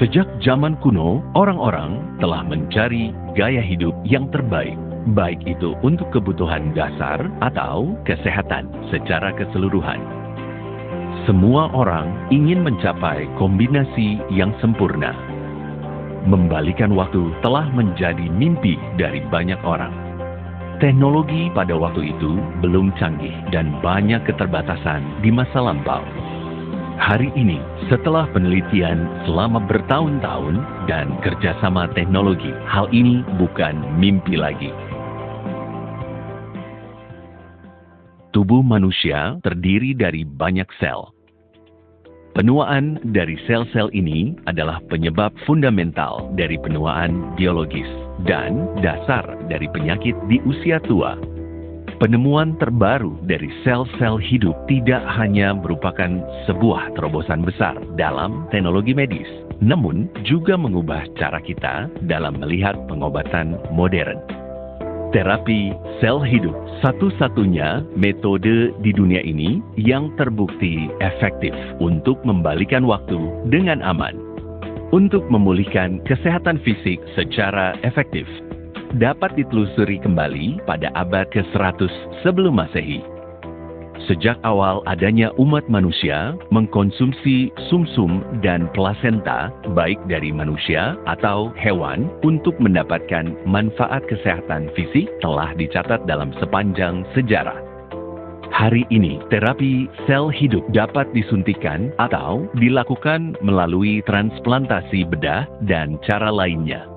Sejak zaman kuno, orang-orang telah mencari gaya hidup yang terbaik, baik itu untuk kebutuhan dasar atau kesehatan secara keseluruhan. Semua orang ingin mencapai kombinasi yang sempurna. Membalikan waktu telah menjadi mimpi dari banyak orang. Teknologi pada waktu itu belum canggih dan banyak keterbatasan di masa lampau. Hari ini, setelah penelitian selama bertahun-tahun dan kerjasama teknologi, hal ini bukan mimpi lagi. Tubuh manusia terdiri dari banyak sel. Penuaan dari sel-sel ini adalah penyebab fundamental dari penuaan biologis dan dasar dari penyakit di usia tua. Penemuan terbaru dari sel-sel hidup tidak hanya merupakan sebuah terobosan besar dalam teknologi medis, namun juga mengubah cara kita dalam melihat pengobatan modern. Terapi sel hidup satu-satunya metode di dunia ini yang terbukti efektif untuk membalikan waktu dengan aman. Untuk memulihkan kesehatan fisik secara efektif, dapat ditelusuri kembali pada abad ke-100 sebelum Masehi. Sejak awal adanya umat manusia mengkonsumsi sumsum dan plasenta baik dari manusia atau hewan untuk mendapatkan manfaat kesehatan fisik telah dicatat dalam sepanjang sejarah. Hari ini, terapi sel hidup dapat disuntikan atau dilakukan melalui transplantasi bedah dan cara lainnya.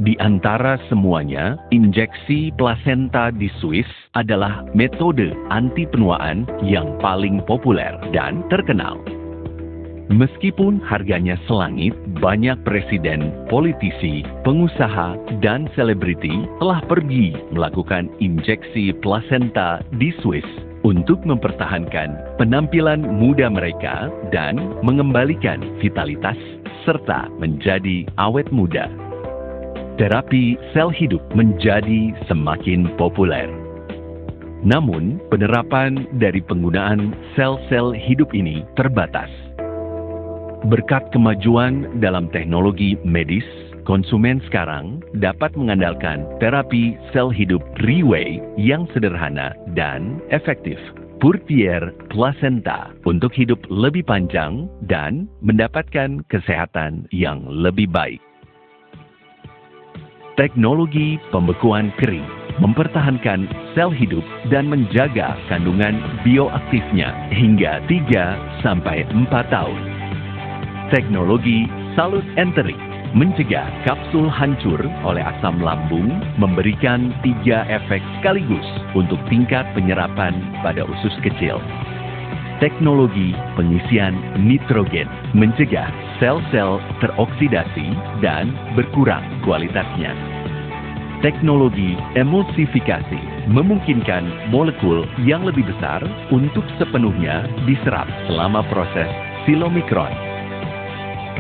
Di antara semuanya, injeksi plasenta di Swiss adalah metode anti penuaan yang paling populer dan terkenal. Meskipun harganya selangit, banyak presiden, politisi, pengusaha, dan selebriti telah pergi melakukan injeksi plasenta di Swiss untuk mempertahankan penampilan muda mereka dan mengembalikan vitalitas serta menjadi awet muda. Terapi sel hidup menjadi semakin populer. Namun, penerapan dari penggunaan sel-sel hidup ini terbatas. Berkat kemajuan dalam teknologi medis, konsumen sekarang dapat mengandalkan terapi sel hidup Reway yang sederhana dan efektif. Purtier Placenta untuk hidup lebih panjang dan mendapatkan kesehatan yang lebih baik. Teknologi pembekuan kering mempertahankan sel hidup dan menjaga kandungan bioaktifnya hingga 3-4 tahun. Teknologi Salut Enteric mencegah kapsul hancur oleh asam lambung, memberikan 3 efek sekaligus untuk tingkat penyerapan pada usus kecil. Teknologi pengisian nitrogen mencegah sel-sel teroksidasi dan berkurang kualitasnya. Teknologi emulsifikasi memungkinkan molekul yang lebih besar untuk sepenuhnya diserap selama proses silomikron.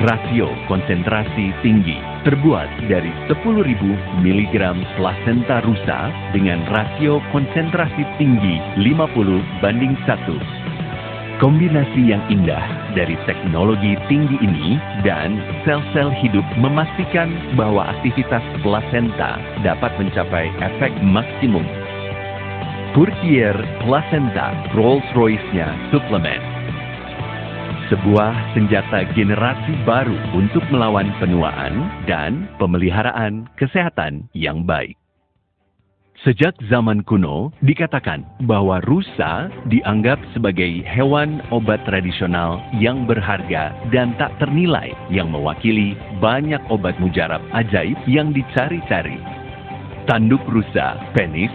Rasio konsentrasi tinggi terbuat dari 10.000 mg plasenta rusa dengan rasio konsentrasi tinggi 50:1. Kombinasi yang indah dari teknologi tinggi ini dan sel-sel hidup memastikan bahwa aktivitas plasenta dapat mencapai efek maksimum. Purtier Placenta Rolls-Royce-nya suplemen. Sebuah senjata generasi baru untuk melawan penuaan dan pemeliharaan kesehatan yang baik. Sejak zaman kuno, dikatakan bahwa rusa dianggap sebagai hewan obat tradisional yang berharga dan tak ternilai yang mewakili banyak obat mujarab ajaib yang dicari-cari. Tanduk rusa, penis,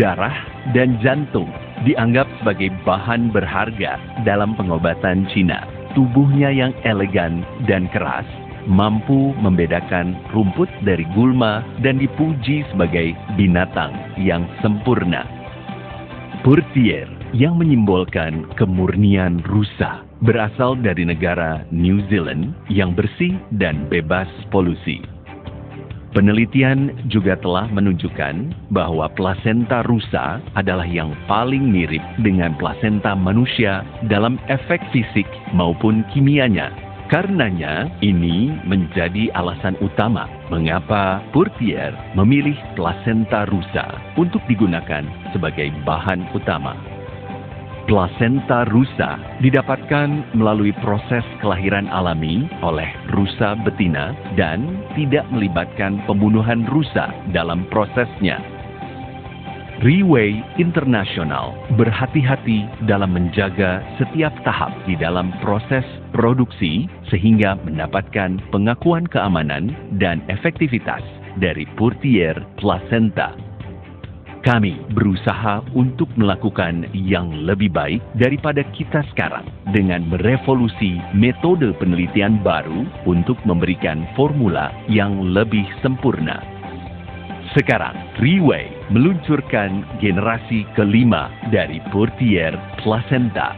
darah, dan jantung dianggap sebagai bahan berharga dalam pengobatan Cina. Tubuhnya yang elegan dan keras mampu membedakan rumput dari gulma dan dipuji sebagai binatang yang sempurna. Purtier yang menyimbolkan kemurnian rusa berasal dari negara New Zealand yang bersih dan bebas polusi. Penelitian juga telah menunjukkan bahwa plasenta rusa adalah yang paling mirip dengan plasenta manusia dalam efek fisik maupun kimianya. Karenanya, ini menjadi alasan utama mengapa Purtier memilih plasenta rusa untuk digunakan sebagai bahan utama. Plasenta rusa didapatkan melalui proses kelahiran alami oleh rusa betina dan tidak melibatkan pembunuhan rusa dalam prosesnya. Reway International berhati-hati dalam menjaga setiap tahap di dalam proses produksi sehingga mendapatkan pengakuan keamanan dan efektivitas dari Purtier Placenta. Kami berusaha untuk melakukan yang lebih baik daripada kita sekarang dengan merevolusi metode penelitian baru untuk memberikan formula yang lebih sempurna. Sekarang, Reway meluncurkan generasi kelima dari Purtier Placenta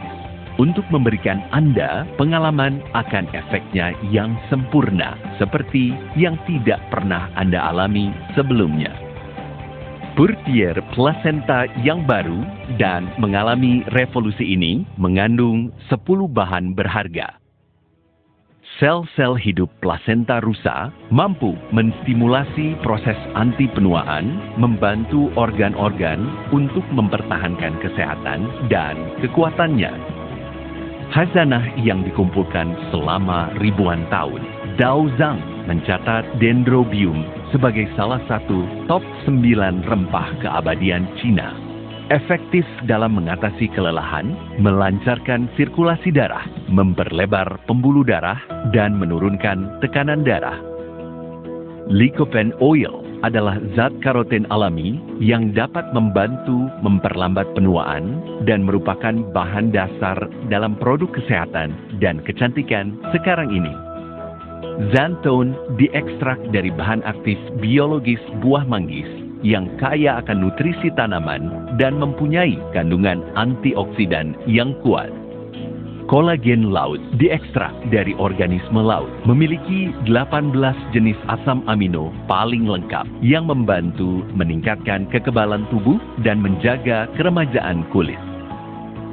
untuk memberikan Anda pengalaman akan efeknya yang sempurna seperti yang tidak pernah Anda alami sebelumnya. Purtier Placenta yang baru dan mengalami revolusi ini mengandung 10 bahan berharga. Sel-sel hidup plasenta rusa mampu menstimulasi proses anti penuaan, membantu organ-organ untuk mempertahankan kesehatan dan kekuatannya. Khazanah yang dikumpulkan selama ribuan tahun. Dao Zhang mencatat Dendrobium sebagai salah satu top 9 rempah keabadian Cina. Efektif dalam mengatasi kelelahan, melancarkan sirkulasi darah, memperlebar pembuluh darah, dan menurunkan tekanan darah. Lycopene oil adalah zat karoten alami yang dapat membantu memperlambat penuaan dan merupakan bahan dasar dalam produk kesehatan dan kecantikan sekarang ini. Xanthone diekstrak dari bahan aktif biologis buah manggis yang kaya akan nutrisi tanaman dan mempunyai kandungan antioksidan yang kuat. Kolagen laut diekstrak dari organisme laut, memiliki 18 jenis asam amino paling lengkap yang membantu meningkatkan kekebalan tubuh dan menjaga keremajaan kulit.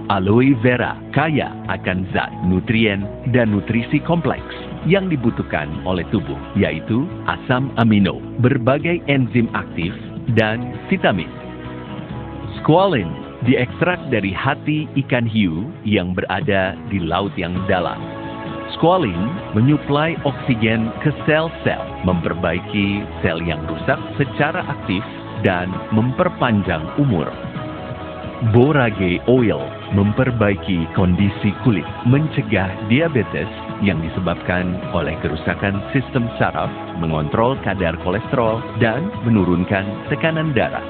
Aloe vera kaya akan zat, nutrien, dan nutrisi kompleks yang dibutuhkan oleh tubuh, yaitu asam amino, berbagai enzim aktif, dan vitamin. Squalene diekstrak dari hati ikan hiu yang berada di laut yang dalam. Squalene menyuplai oksigen ke sel-sel, memperbaiki sel yang rusak secara aktif, dan memperpanjang umur. Borage oil memperbaiki kondisi kulit, mencegah diabetes yang disebabkan oleh kerusakan sistem saraf, mengontrol kadar kolesterol, dan menurunkan tekanan darah.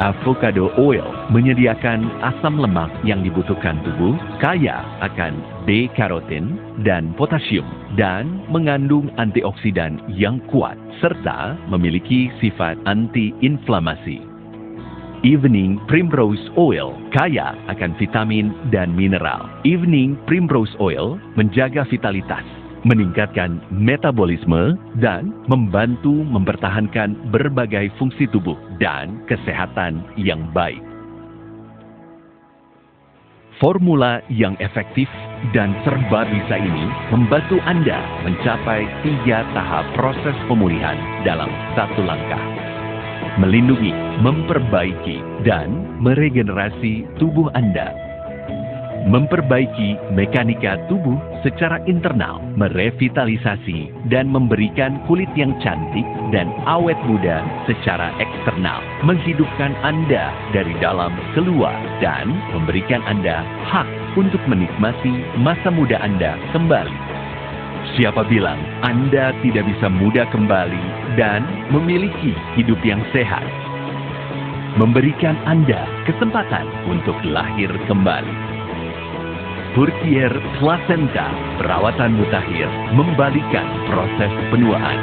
Avocado oil menyediakan asam lemak yang dibutuhkan tubuh, kaya akan B-karotin dan potasium, dan mengandung antioksidan yang kuat, serta memiliki sifat anti-inflamasi. Evening Primrose Oil kaya akan vitamin dan mineral. Evening Primrose Oil menjaga vitalitas, meningkatkan metabolisme, dan membantu mempertahankan berbagai fungsi tubuh dan kesehatan yang baik. Formula yang efektif dan serba bisa ini membantu Anda mencapai 3 tahap proses pemulihan dalam satu langkah. Melindungi, memperbaiki, dan meregenerasi tubuh Anda. Memperbaiki mekanika tubuh secara internal, merevitalisasi, dan memberikan kulit yang cantik dan awet muda secara eksternal. Menghidupkan Anda dari dalam keluar dan memberikan Anda hak untuk menikmati masa muda Anda kembali. Siapa bilang Anda tidak bisa muda kembali dan memiliki hidup yang sehat? Memberikan Anda kesempatan untuk lahir kembali. Purtier Placenta, perawatan mutakhir, membalikan proses penuaan.